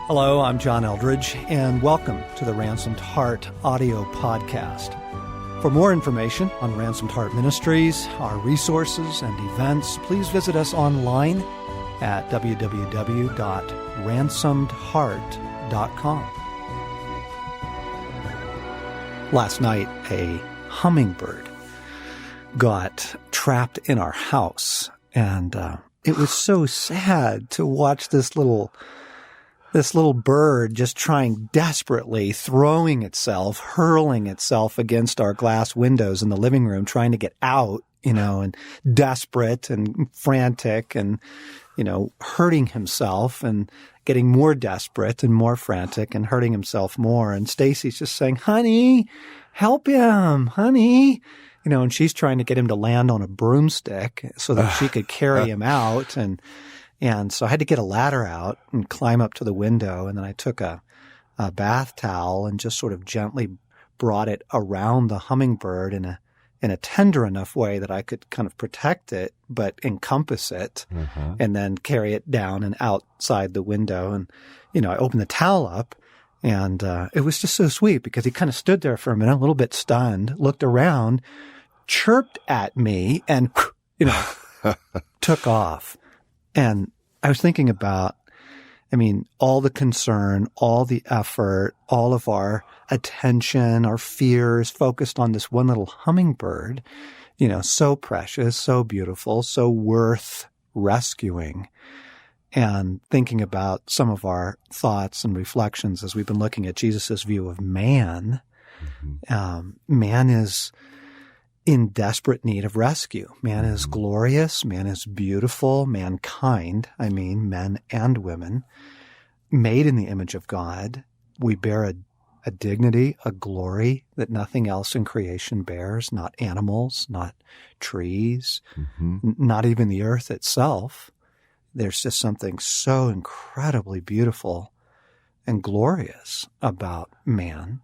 Hello, I'm John Eldridge, and welcome to the Ransomed Heart audio podcast. For more information on Ransomed Heart Ministries, our resources and events, please visit us online at www.ransomedheart.com. Last night, a hummingbird got trapped in our house, and it was so sad to watch this little bird just trying desperately, throwing itself, hurling itself against our glass windows in the living room, trying to get out, and desperate and frantic and, hurting himself and getting more desperate and more frantic and hurting himself more. And Stacy's just saying, honey, help him, honey. And she's trying to get him to land on a broomstick so that she could carry him out. And so I had to get a ladder out and climb up to the window. And then I took a bath towel and just sort of gently brought it around the hummingbird in a tender enough way that I could kind of protect it, but encompass it, and then carry it down and outside the window. And, I opened the towel up, and it was just so sweet because he kind of stood there for a minute, a little bit stunned, looked around, chirped at me, and, took off. And I was thinking about, all the concern, all the effort, all of our attention, our fears focused on this one little hummingbird, so precious, so beautiful, so worth rescuing. And thinking about some of our thoughts and reflections as we've been looking at Jesus' view of man, man is in desperate need of rescue. Man is glorious. Man is beautiful. Mankind, men and women, made in the image of God. We bear a dignity, a glory that nothing else in creation bears, not animals, not trees, not even the earth itself. There's just something so incredibly beautiful and glorious about man.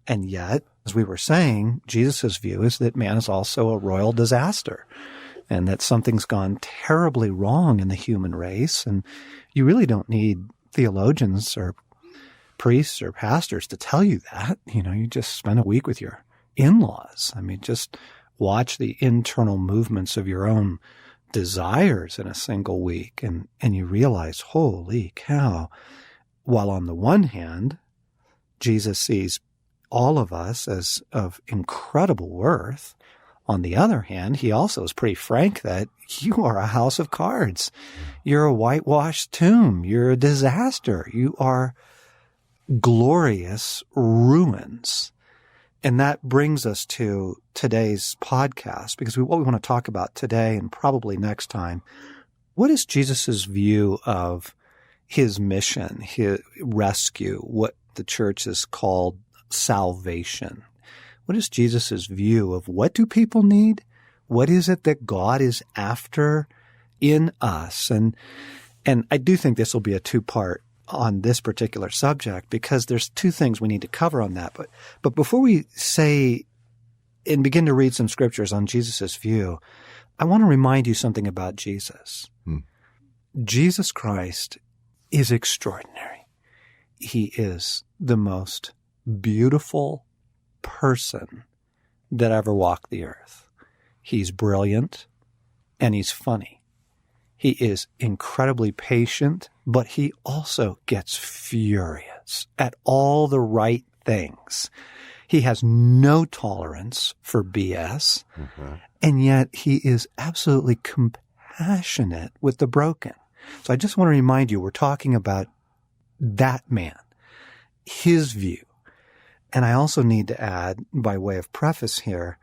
And yet, as we were saying, Jesus' view is that man is also a royal disaster and that something's gone terribly wrong in the human race. And you really don't need theologians or priests or pastors to tell you that. You just spend a week with your in-laws. Just watch the internal movements of your own desires in a single week. And you realize, holy cow, while on the one hand, Jesus sees all of us as of incredible worth. On the other hand, he also is pretty frank that you are a house of cards. You're a whitewashed tomb. You're a disaster. You are glorious ruins. And that brings us to today's podcast, because what we want to talk about today and probably next time, what is Jesus' view of his mission, his rescue, what the church has called salvation? What is Jesus' view of what do people need? What is it that God is after in us? And I do think this will be a two-part on this particular subject, because there's two things we need to cover on that. But before we say and begin to read some scriptures on Jesus' view, I want to remind you something about Jesus. Jesus Christ is extraordinary. He is the most beautiful person that ever walked the earth. He's brilliant and he's funny. He is incredibly patient, but he also gets furious at all the right things. He has no tolerance for BS, and yet he is absolutely compassionate with the broken. So I just want to remind you, we're talking about that man, his view. And I also need to add, by way of preface here,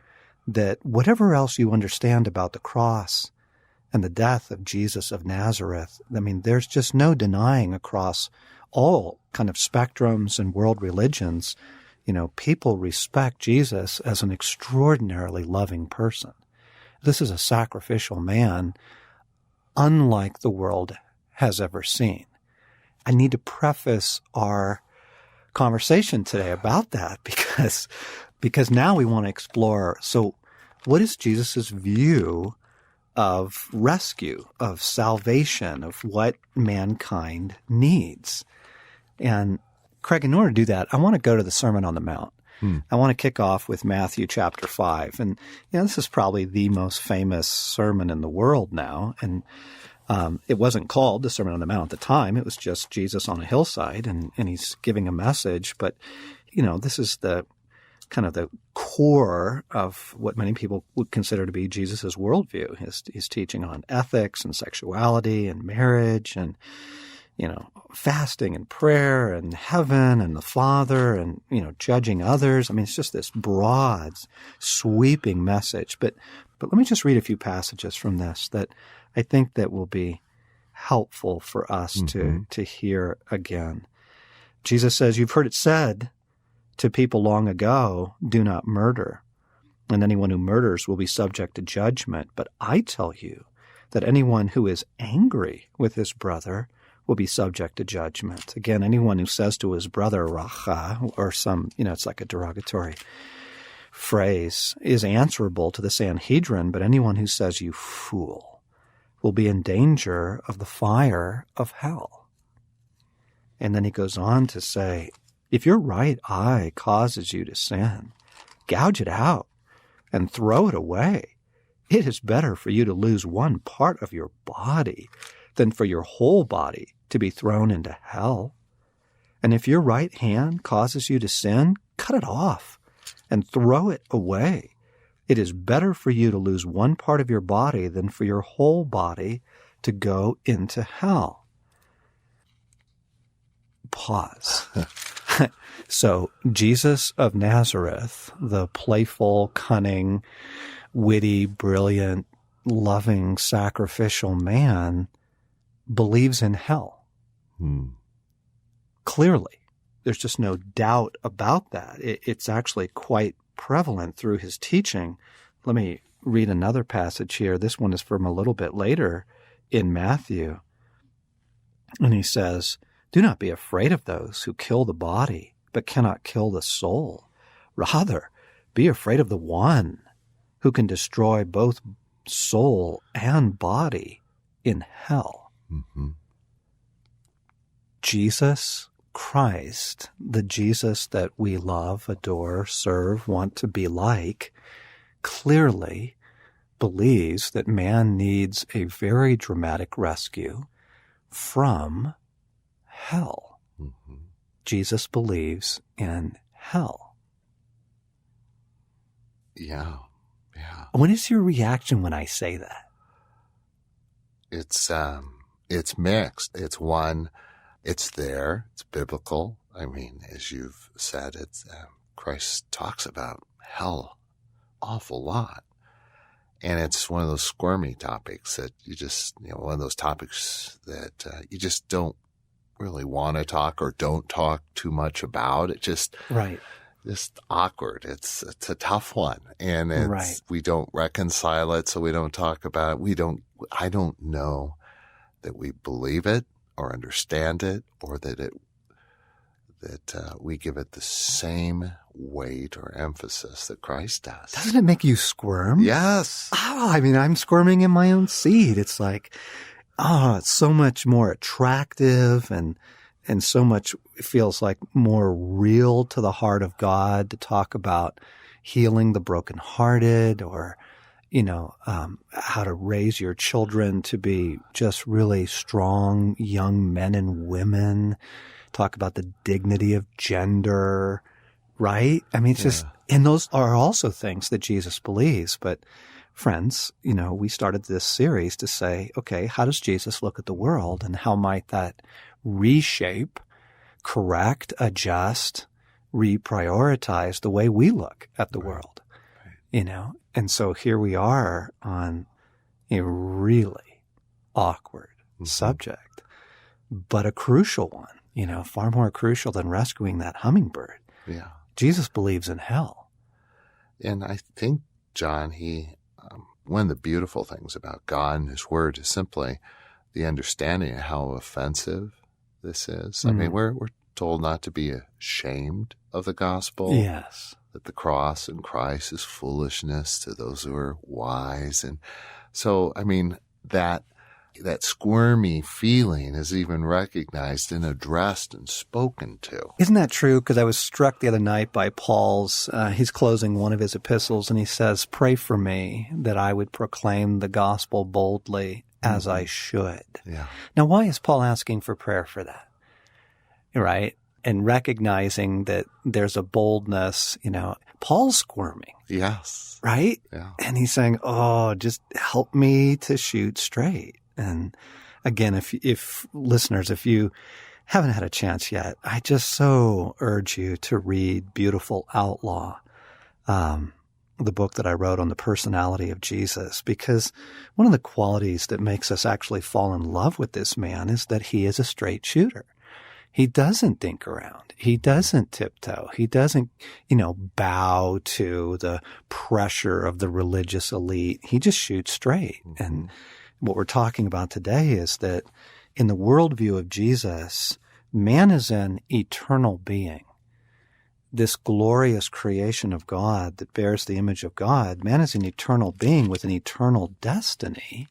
that whatever else you understand about the cross and the death of Jesus of Nazareth, there's just no denying across all kind of spectrums and world religions, people respect Jesus as an extraordinarily loving person. This is a sacrificial man unlike the world has ever seen. I need to preface our conversation today about that because now we want to explore, so what is Jesus' view of rescue, of salvation, of what mankind needs? And Craig, in order to do that, I want to go to the Sermon on the Mount. I want to kick off with Matthew chapter 5. And this is probably the most famous sermon in the world now. And it wasn't called the Sermon on the Mount at the time. It was just Jesus on a hillside, and he's giving a message. But, this is the kind of the core of what many people would consider to be Jesus' worldview, his teaching on ethics and sexuality and marriage and, fasting and prayer and heaven and the Father and, judging others. I mean, it's just this broad, sweeping message. But let me just read a few passages from this that I think that will be helpful for us to hear again. Jesus says, "You've heard it said to people long ago, 'Do not murder, and anyone who murders will be subject to judgment.' But I tell you that anyone who is angry with his brother will be subject to judgment. Again, anyone who says to his brother, 'Racha,' or some, it's like a derogatory phrase, is answerable to the Sanhedrin, but anyone who says, 'You fool,' will be in danger of the fire of hell." And then he goes on to say, "If your right eye causes you to sin, gouge it out and throw it away. It is better for you to lose one part of your body than for your whole body to be thrown into hell. And if your right hand causes you to sin, cut it off and throw it away. It is better for you to lose one part of your body than for your whole body to go into hell." Pause. So Jesus of Nazareth, the playful, cunning, witty, brilliant, loving, sacrificial man, believes in hell. Clearly. There's just no doubt about that. It's actually quite prevalent through his teaching. Let me read another passage here. This one is from a little bit later in Matthew. And he says, "Do not be afraid of those who kill the body, but cannot kill the soul. Rather, be afraid of the one who can destroy both soul and body in hell." Jesus Christ, the Jesus that we love, adore, serve, want to be like, clearly believes that man needs a very dramatic rescue from hell. Jesus believes in hell. Yeah. What is your reaction when I say that? It's mixed. It's there. It's biblical. I mean, as you've said, Christ talks about hell awful lot. And it's one of those squirmy topics that you just, one of those topics that you just don't really want to talk or don't talk too much about. It just, just awkward. It's a tough one. And we don't reconcile it, so we don't talk about it. I don't know that we believe it or understand it, or that we give it the same weight or emphasis that Christ does. Doesn't it make you squirm? Yes. Oh, I mean, I'm squirming in my own seat. It's like, it's so much more attractive and so much, it feels like more real to the heart of God to talk about healing the brokenhearted, or how to raise your children to be just really strong young men and women, talk about the dignity of gender, right? I mean, it's just, and those are also things that Jesus believes. But friends, we started this series to say, okay, how does Jesus look at the world, and how might that reshape, correct, adjust, reprioritize the way we look at the world? And so here we are on a really awkward subject, but a crucial one, far more crucial than rescuing that hummingbird. Yeah. Jesus believes in hell. And I think, John, one of the beautiful things about God and his word is simply the understanding of how offensive this is. I mean, we're told not to be ashamed of the gospel. Yes. That the cross and Christ is foolishness to those who are wise. And so, I mean, that that squirmy feeling is even recognized and addressed and spoken to. Isn't that true? Because I was struck the other night by Paul's, he's closing one of his epistles, and he says, pray for me that I would proclaim the gospel boldly as I should. Yeah. Now, why is Paul asking for prayer for that? Right? And recognizing that there's a boldness, Paul's squirming. Yes. Right? Yeah. And he's saying, just help me to shoot straight. And again, if listeners, if you haven't had a chance yet, I just so urge you to read Beautiful Outlaw, the book that I wrote on the personality of Jesus, because one of the qualities that makes us actually fall in love with this man is that he is a straight shooter. He doesn't think around. He doesn't tiptoe. He doesn't, bow to the pressure of the religious elite. He just shoots straight. Mm-hmm. And what we're talking about today is that in the worldview of Jesus, man is an eternal being. This glorious creation of God that bears the image of God, man is an eternal being with an eternal destiny.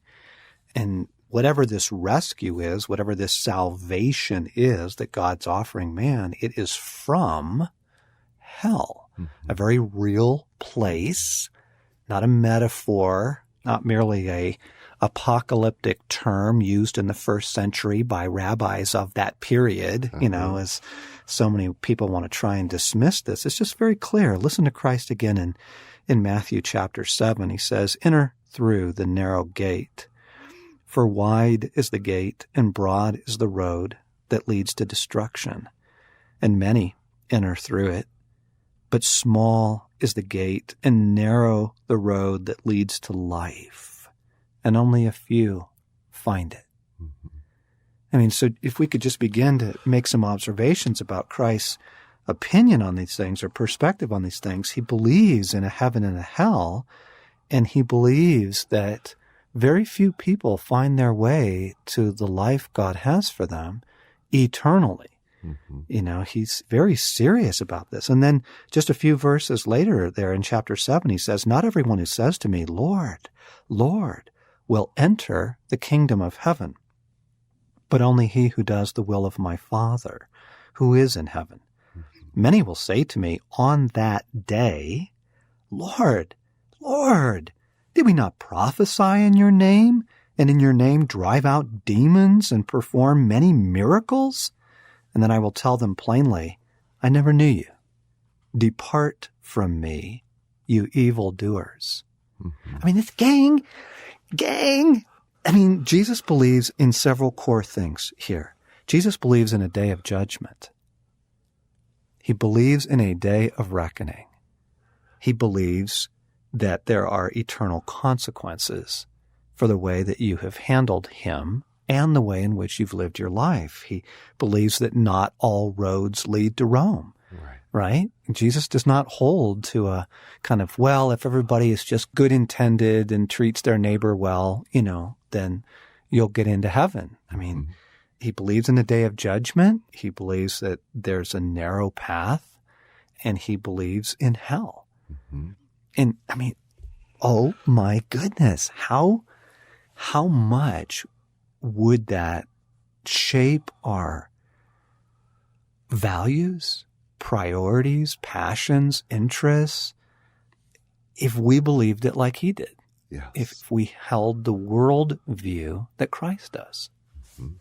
And whatever this rescue is, whatever this salvation is that God's offering man, it is from hell, a very real place, not a metaphor, not merely a apocalyptic term used in the first century by rabbis of that period, as so many people want to try and dismiss this. It's just very clear. Listen to Christ again in Matthew chapter 7. He says, enter through the narrow gate. For wide is the gate and broad is the road that leads to destruction, and many enter through it. But small is the gate and narrow the road that leads to life, and only a few find it. Mm-hmm. So if we could just begin to make some observations about Christ's opinion on these things or perspective on these things, he believes in a heaven and a hell, and he believes that very few people find their way to the life God has for them eternally. Mm-hmm. He's very serious about this. And then just a few verses later there in chapter 7, he says, not everyone who says to me, Lord, Lord, will enter the kingdom of heaven, but only he who does the will of my Father who is in heaven. Mm-hmm. Many will say to me on that day, Lord, Lord, did we not prophesy in your name, and in your name drive out demons and perform many miracles? And then I will tell them plainly, I never knew you. Depart from me, you evildoers. Mm-hmm. This gang. Jesus believes in several core things here. Jesus believes in a day of judgment. He believes in a day of reckoning. He believes that there are eternal consequences for the way that you have handled him and the way in which you've lived your life. He believes that not all roads lead to Rome, right? Jesus does not hold to a kind of, if everybody is just good intended and treats their neighbor well, then you'll get into heaven. He believes in the day of judgment. He believes that there's a narrow path, and he believes in hell. Mm-hmm. And oh my goodness, how much would that shape our values, priorities, passions, interests, if we believed it like he did? Yes. If we held the world view that Christ does. Mm-hmm.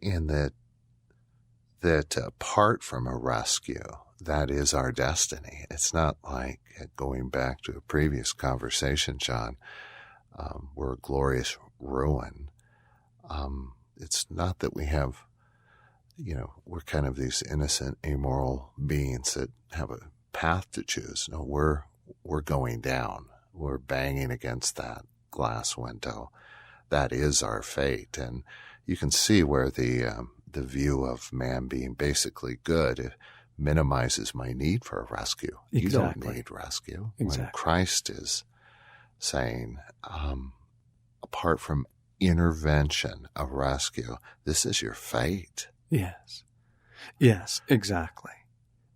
And that apart from a rescue, that is our destiny. It's not like, going back to a previous conversation, John, we're a glorious ruin. It's not that we have, we're kind of these innocent, amoral beings that have a path to choose. No, we're going down. We're banging against that glass window. That is our fate. And you can see where the view of man being basically good minimizes my need for a rescue. Exactly. You don't need rescue. Exactly. When Christ is saying, apart from intervention of rescue, this is your fate. Yes. Yes, exactly.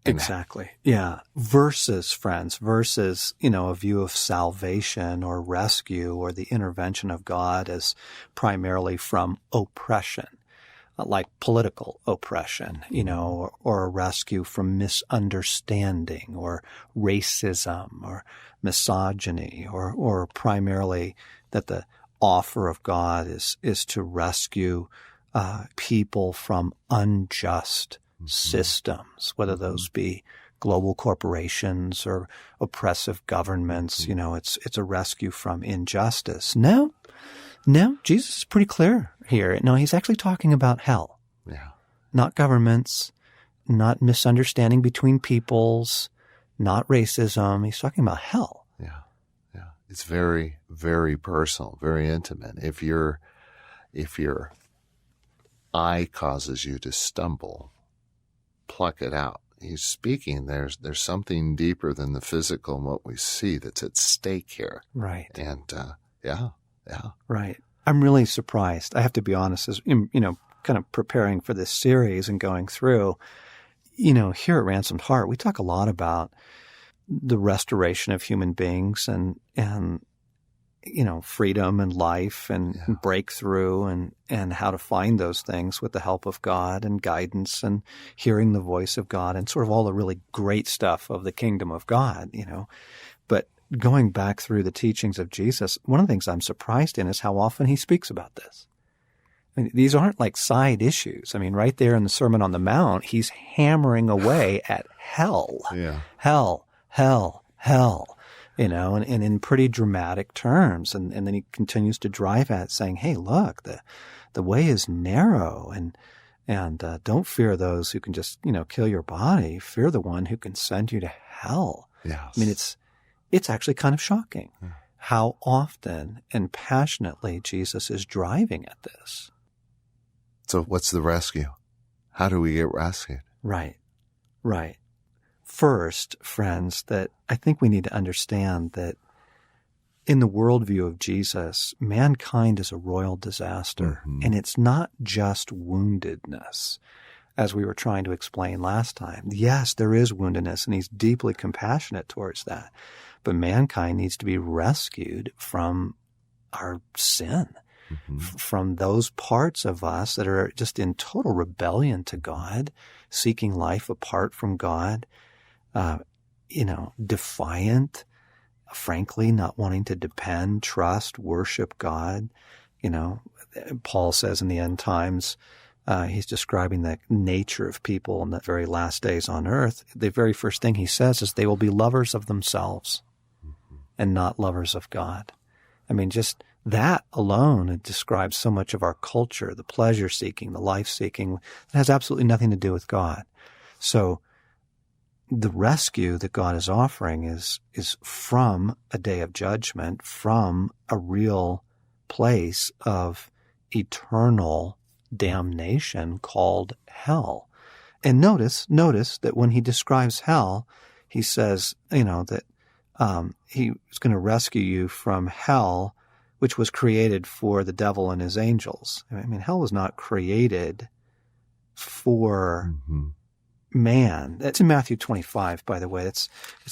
Exactly. Yeah. Versus, a view of salvation or rescue or the intervention of God as primarily from oppression, like political oppression, or a rescue from misunderstanding or racism or misogyny, or primarily that the offer of God is to rescue people from unjust systems, whether those be global corporations or oppressive governments. It's a rescue from injustice. No, Jesus is pretty clear here. No, he's actually talking about hell. Yeah. Not governments, not misunderstanding between peoples, not racism. He's talking about hell. Yeah. Yeah. It's very, very personal, very intimate. If your eye causes you to stumble, pluck it out. He's speaking. There's something deeper than the physical and what we see that's at stake here. Right. And yeah. Right. I'm really surprised. I have to be honest, as kind of preparing for this series and going through, here at Ransomed Heart, we talk a lot about the restoration of human beings and freedom and life and breakthrough and how to find those things with the help of God and guidance and hearing the voice of God and sort of all the really great stuff of the kingdom of God, But going back through the teachings of Jesus, one of the things I'm surprised in is how often he speaks about this. I mean, these aren't like side issues. I mean, right there in the Sermon on the Mount, he's hammering away at hell. Yeah. Hell, and in pretty dramatic terms. And then he continues to drive at saying, hey, look, the way is narrow and don't fear those who can just, kill your body. Fear the one who can send you to hell. Yes. I mean, it's actually kind of shocking how often and passionately Jesus is driving at this. So what's the rescue? How do we get rescued? Right. First, friends, that I think we need to understand that in the worldview of Jesus, mankind is a royal disaster. Mm-hmm. And it's not just woundedness, as we were trying to explain last time. Yes, there is woundedness, and he's deeply compassionate towards that. But mankind needs to be rescued from our sin, from those parts of us that are just in total rebellion to God, seeking life apart from God, defiant, frankly, not wanting to depend, trust, worship God. Paul says in the end times, he's describing the nature of people in the very last days on earth. The very first thing he says is they will be lovers of themselves and not lovers of God. I mean, just that alone, it describes so much of our culture, the pleasure-seeking, the life-seeking. It has absolutely nothing to do with God. So the rescue that God is offering is from a day of judgment, from a real place of eternal damnation called hell. And notice that when he describes hell, he says, that he's going to rescue you from hell, which was created for the devil and his angels. I mean, hell was not created for man. That's in Matthew 25, by the way. It's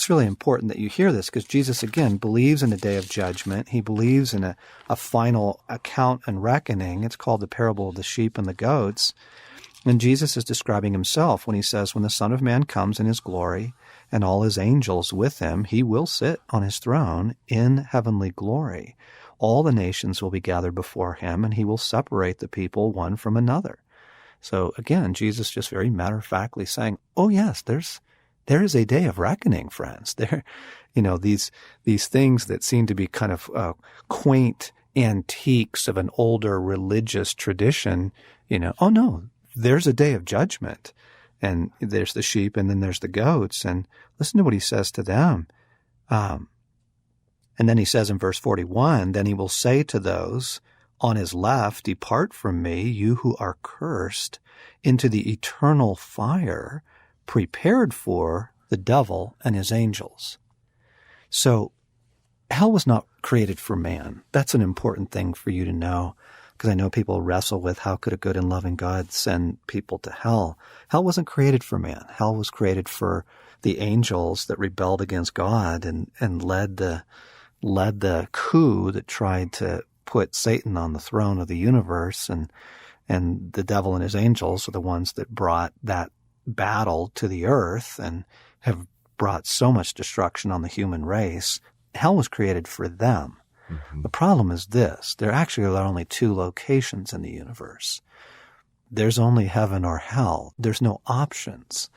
really important that you hear this because Jesus, again, believes in a day of judgment. He believes in a final account and reckoning. It's called the parable of the sheep and the goats. And Jesus is describing himself when he says, when the Son of Man comes in his glory and all his angels with him, he will sit on his throne in heavenly glory. All the nations will be gathered before him, and he will separate the people one from another. So again, Jesus just very matter-of-factly saying, oh yes, there is a day of reckoning, friends. There, these things that seem to be kind of quaint antiques of an older religious tradition, oh no, there's a day of judgment. And there's the sheep and then there's the goats. And listen to what he says to them. And then he says in verse 41, then he will say to those on his left, depart from me, you who are cursed, into the eternal fire prepared for the devil and his angels. So hell was not created for man. That's an important thing for you to know. because I know people wrestle with how could a good and loving God send people to hell. Hell wasn't created for man. Hell was created for the angels that rebelled against God and led the coup that tried to put Satan on the throne of the universe, and the devil and his angels are the ones that brought that battle to the earth and have brought so much destruction on the human race. Hell was created for them. Mm-hmm. The problem is this: there actually are only two locations in the universe. There's only heaven or hell. There's no options.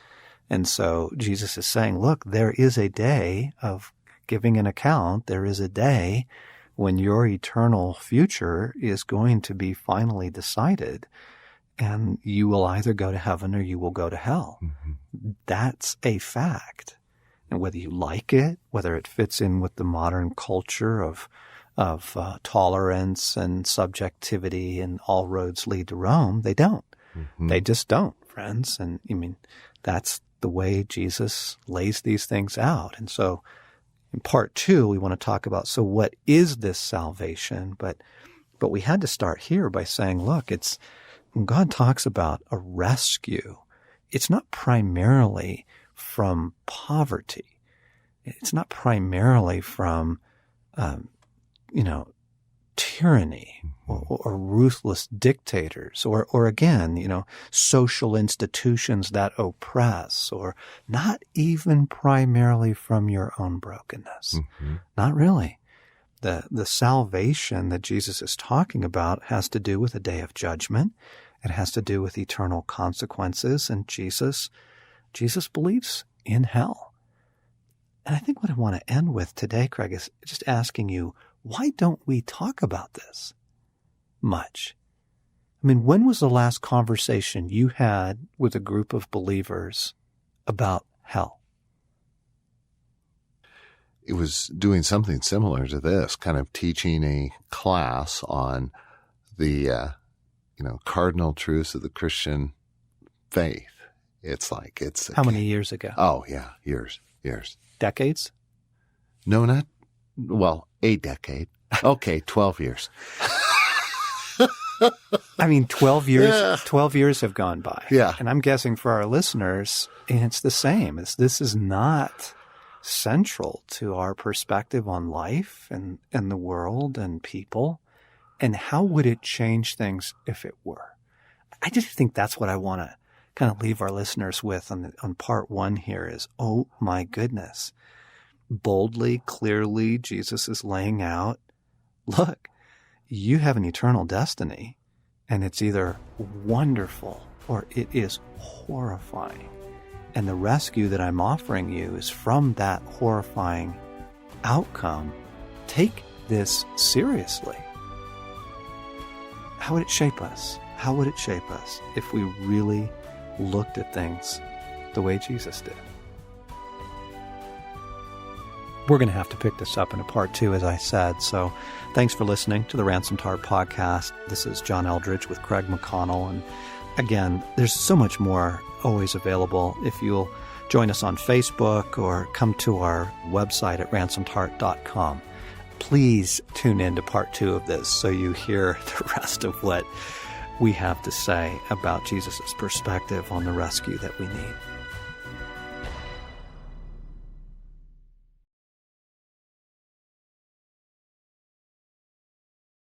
And so Jesus is saying, look, there is a day of giving an account. There is a day when your eternal future is going to be finally decided, and you will either go to heaven or you will go to hell. Mm-hmm. That's a fact. And whether you like it, whether it fits in with the modern culture of tolerance and subjectivity and all roads lead to Rome, they don't. Mm-hmm. They just don't, friends. And I mean, that's the way Jesus lays these things out. And so in part 2, we want to talk about, so what is this salvation? But we had to start here by saying, look, it's when God talks about a rescue, it's not primarily from poverty. It's not primarily from, tyranny or ruthless dictators or again, social institutions that oppress, or not even primarily from your own brokenness. Mm-hmm. Not really. The salvation that Jesus is talking about has to do with a day of judgment. It has to do with eternal consequences, and Jesus believes in hell. And I think what I want to end with today, Craig, is just asking you, why don't we talk about this much? I mean, when was the last conversation you had with a group of believers about hell? It was doing something similar to this, kind of teaching a class on the, cardinal truths of the Christian faith. It's how many years ago? Oh, yeah, years. Decades? No, a decade. Okay, 12 years. I mean, 12 years, yeah. 12 years have gone by. Yeah. And I'm guessing for our listeners, it's the same. This is not central to our perspective on life and the world and people. And how would it change things if it were? I just think that's what I want to kind of leave our listeners with on part 1 here is, oh my goodness. Boldly, clearly, Jesus is laying out, look, you have an eternal destiny, and it's either wonderful or it is horrifying. And the rescue that I'm offering you is from that horrifying outcome. Take this seriously. How would it shape us? How would it shape us if we really looked at things the way Jesus did? We're going to have to pick this up in a part 2, as I said. So thanks for listening to the Ransomed Heart podcast. This is John Eldridge with Craig McConnell. And again, there's so much more always available. If you'll join us on Facebook or come to our website at ransomedheart.com. Please tune in to part 2 of this so you hear the rest of what we have to say about Jesus' perspective on the rescue that we need.